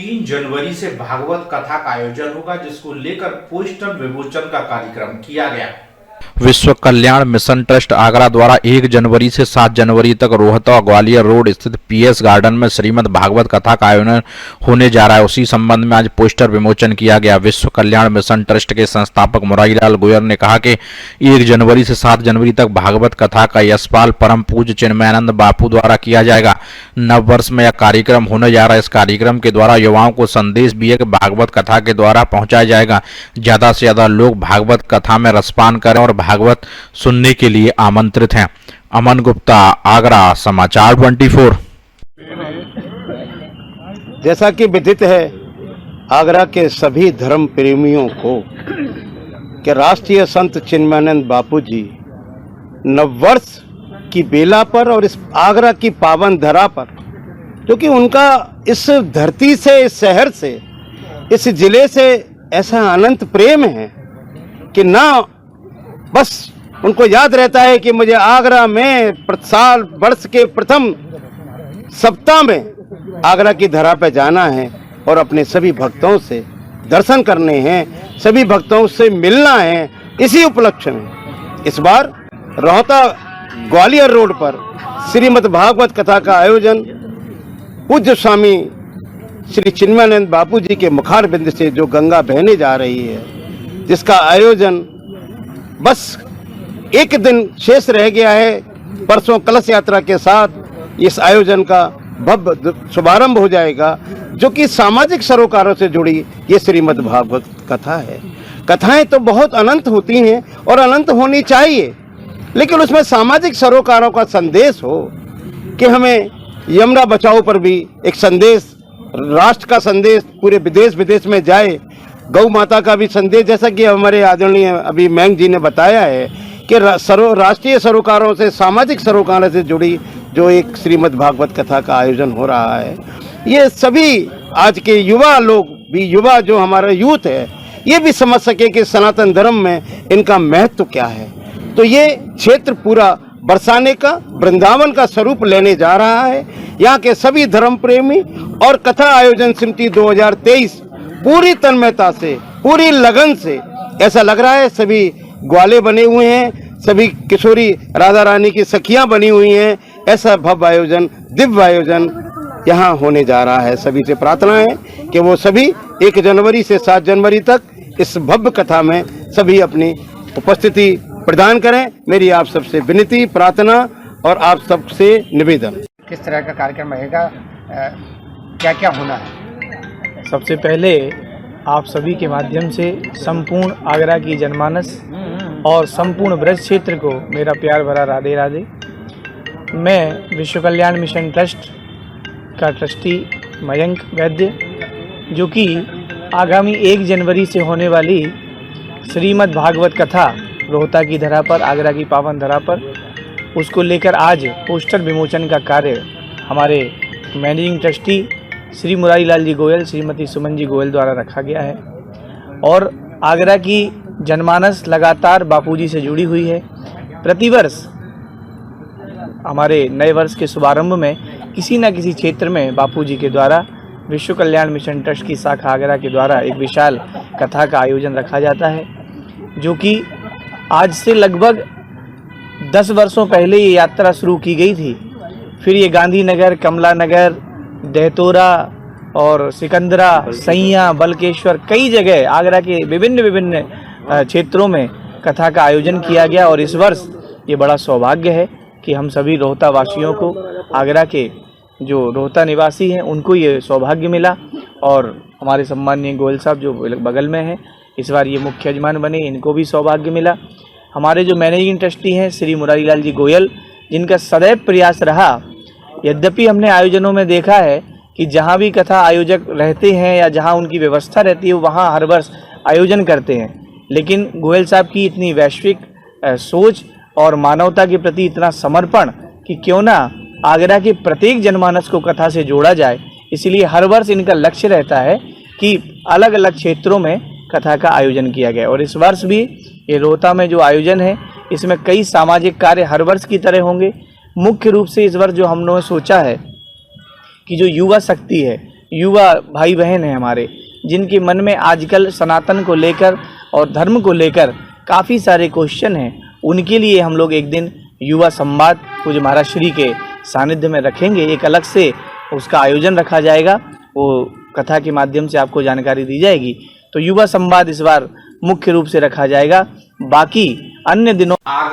3 जनवरी से भागवत कथा का आयोजन होगा, जिसको लेकर पोस्टर विमोचन का कार्यक्रम किया गया। विश्व कल्याण मिशन ट्रस्ट आगरा द्वारा 1 जनवरी से 7 जनवरी तक रोहता ग्वालियर रोड स्थित पीएस गार्डन में श्रीमद् भागवत कथा का आयोजन होने जा रहा है। उसी संबंध में आज पोस्टर विमोचन किया गया। विश्व कल्याण मिशन ट्रस्ट के संस्थापक मुरारीलाल गोयल ने कहा कि 1 जनवरी से 7 जनवरी तक भागवत कथा का यशपाल परम पूज्य चिन्मयानंद बापू द्वारा किया जाएगा। नव वर्ष में यह कार्यक्रम होने जा रहा है। इस कार्यक्रम के द्वारा युवाओं को संदेश भी एक भागवत कथा के द्वारा पहुंचाया जाएगा। ज्यादा से ज्यादा लोग भागवत कथा में रसपान करें और भागवत सुनने के लिए आमंत्रित हैं। अमन गुप्ता, आगरा, समाचार 24। जैसा कि विदित है आगरा के सभी धर्म प्रेमियों को कि राष्ट्रीय संत चिन्मयानंद बापू जी नववर्ष की बेला पर और इस आगरा की पावन धरा पर, क्योंकि उनका इस धरती से, इस शहर से, इस जिले से ऐसा अनंत प्रेम है कि ना बस उनको याद रहता है कि मुझे आगरा में साल वर्ष के प्रथम सप्ताह में आगरा की धरा पे जाना है और अपने सभी भक्तों से दर्शन करने हैं, सभी भक्तों से मिलना है। इसी उपलक्ष्य में इस बार रोहता ग्वालियर रोड पर श्रीमद् भागवत कथा का आयोजन पूज्य स्वामी श्री चिन्मयानंद बापू जी के मुखारबिंद से जो गंगा बहने जा रही है, जिसका आयोजन बस एक दिन शेष रह गया है। परसों कलश यात्रा के साथ इस आयोजन का भव्य शुभारंभ हो जाएगा, जो कि सामाजिक सरोकारों से जुड़ी ये श्रीमद् भागवत कथा है। कथाएं तो बहुत अनंत होती हैं और अनंत होनी चाहिए, लेकिन उसमें सामाजिक सरोकारों का संदेश हो कि हमें यमुना बचाओ पर भी एक संदेश, राष्ट्र का संदेश पूरे विदेश विदेश में जाए, गौ माता का भी संदेश, जैसा कि हमारे आदरणीय अभी मैंग जी ने बताया है कि राष्ट्रीय सरोकारों से, सामाजिक सरोकारों से जुड़ी जो एक श्रीमद् भागवत कथा का आयोजन हो रहा है, ये सभी आज के युवा लोग भी, युवा जो हमारा यूथ है, ये भी समझ सके कि सनातन धर्म में इनका महत्व क्या है। तो ये क्षेत्र पूरा बरसाने का, वृंदावन का स्वरूप लेने जा रहा है। यहाँ के सभी धर्म प्रेमी और कथा आयोजन समिति 2023 पूरी तन्मयता से, पूरी लगन से, ऐसा लग रहा है सभी ग्वाले बने हुए हैं, सभी किशोरी राधा रानी की सखियां बनी हुई हैं। ऐसा भव्य आयोजन, दिव्य आयोजन यहाँ होने जा रहा है। सभी से प्रार्थना है कि वो सभी 1 जनवरी से 7 जनवरी तक इस भव्य कथा में सभी अपनी उपस्थिति प्रदान करें। मेरी आप सबसे विनती, प्रार्थना और आप सबसे निवेदन। किस तरह का कार्यक्रम रहेगा, क्या क्या होना है? सबसे पहले आप सभी के माध्यम से संपूर्ण आगरा की जनमानस और संपूर्ण ब्रज क्षेत्र को मेरा प्यार भरा राधे राधे। मैं विश्व कल्याण मिशन ट्रस्ट का ट्रस्टी मयंक वैद्य, जो कि आगामी 1 जनवरी से होने वाली श्रीमद् भागवत कथा रोहता की धरा पर, आगरा की पावन धरा पर, उसको लेकर आज पोस्टर विमोचन का कार्य हमारे मैनेजिंग ट्रस्टी श्री मुरारीलाल जी गोयल, श्रीमती सुमन जी गोयल द्वारा रखा गया है। और आगरा की जनमानस लगातार बापूजी से जुड़ी हुई है। प्रतिवर्ष हमारे नए वर्ष के शुभारंभ में किसी न किसी क्षेत्र में बापूजी के द्वारा विश्व कल्याण मिशन ट्रस्ट की शाखा आगरा के द्वारा एक विशाल कथा का आयोजन रखा जाता है, जो कि आज से लगभग 10 वर्षों पहले ये यात्रा शुरू की गई थी। फिर ये गांधीनगर, कमला नगर, दहतोरा और सिकंदरा, सैया, बलकेश्वर, कई जगह आगरा के विभिन्न क्षेत्रों में कथा का आयोजन किया गया। और इस वर्ष ये बड़ा सौभाग्य है कि हम सभी रोहता वासियों को, आगरा के जो रोहता निवासी हैं, उनको ये सौभाग्य मिला। और हमारे सम्माननीय गोयल साहब जो बगल में हैं, इस बार ये मुख्य यजमान बने, इनको भी सौभाग्य मिला। हमारे जो मैनेजिंग ट्रस्टी हैं श्री मुरारीलाल जी गोयल, जिनका सदैव प्रयास रहा, यद्यपि हमने आयोजनों में देखा है कि जहाँ भी कथा आयोजक रहते हैं या जहाँ उनकी व्यवस्था रहती है, वहाँ हर वर्ष आयोजन करते हैं, लेकिन गोयल साहब की इतनी वैश्विक सोच और मानवता के प्रति इतना समर्पण कि क्यों ना आगरा के प्रत्येक जनमानस को कथा से जोड़ा जाए, इसलिए हर वर्ष इनका लक्ष्य रहता है कि अलग अलग क्षेत्रों में कथा का आयोजन किया गया। और इस वर्ष भी ये रोहता में जो आयोजन है, इसमें कई सामाजिक कार्य हर वर्ष की तरह होंगे। मुख्य रूप से इस वर्ष जो हम लोगों ने सोचा है कि जो युवा शक्ति है, युवा भाई बहन हैं हमारे, जिनके मन में आजकल सनातन को लेकर और धर्म को लेकर काफ़ी सारे क्वेश्चन हैं, उनके लिए हम लोग एक दिन युवा संवाद पूज्य महाराज श्री के सानिध्य में रखेंगे। एक अलग से उसका आयोजन रखा जाएगा, वो कथा के माध्यम से आपको जानकारी दी जाएगी। तो युवा संवाद इस बार मुख्य रूप से रखा जाएगा। बाकी अन्य दिनों आगरा